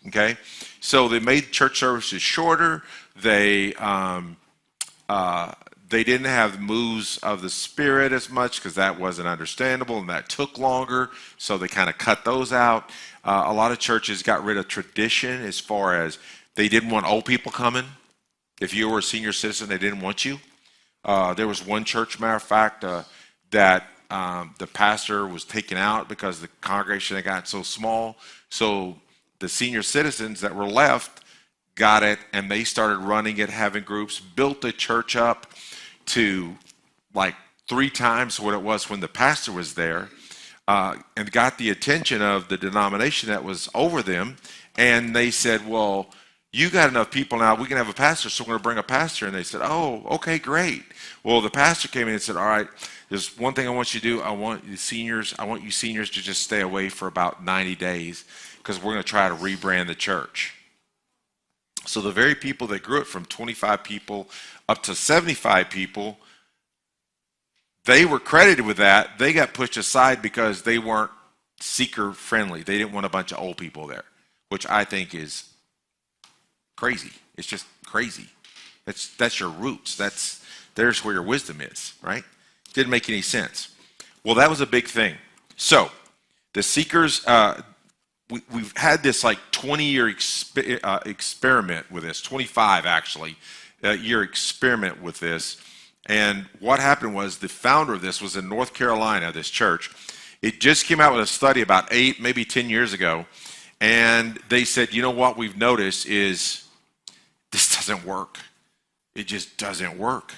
Okay, so they made church services shorter. They didn't have moves of the Spirit as much because that wasn't understandable and that took longer. So they kind of cut those out. A lot of churches got rid of tradition as far as they didn't want old people coming. If you were a senior citizen, they didn't want you. There was one church, matter of fact, that the pastor was taken out because the congregation had got so small. So the senior citizens that were left got it, and they started running it, having groups, built the church up to like 3 times what it was when the pastor was there, and got the attention of the denomination that was over them. And they said, well, you got enough people now, we can have a pastor, so we're going to bring a pastor. And they said, oh, okay, great. Well, the pastor came in and said, all right, there's one thing I want you to do. I want you seniors to just stay away for about 90 days because we're going to try to rebrand the church. So the very people that grew it from 25 people up to 75 people, they were credited with that. They got pushed aside because they weren't seeker friendly. They didn't want a bunch of old people there, which I think is crazy. It's just crazy. That's your roots. There's where your wisdom is, right? Didn't make any sense. Well, that was a big thing. So the seekers, we've had this like 20-year experiment with this, 25 actually, year experiment with this. And what happened was the founder of this was in North Carolina, this church. It just came out with a study about 8, maybe 10 years ago. And they said, you know what we've noticed is this doesn't work. It just doesn't work.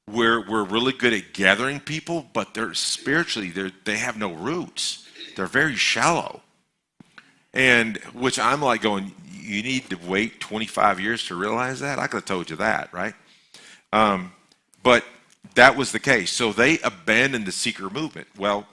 We're really good at gathering people, but they're spiritually, they have no roots. They're very shallow. And which I'm like going, you need to wait 25 years to realize that? I could have told you that, right? But that was the case. So they abandoned the seeker movement. Well,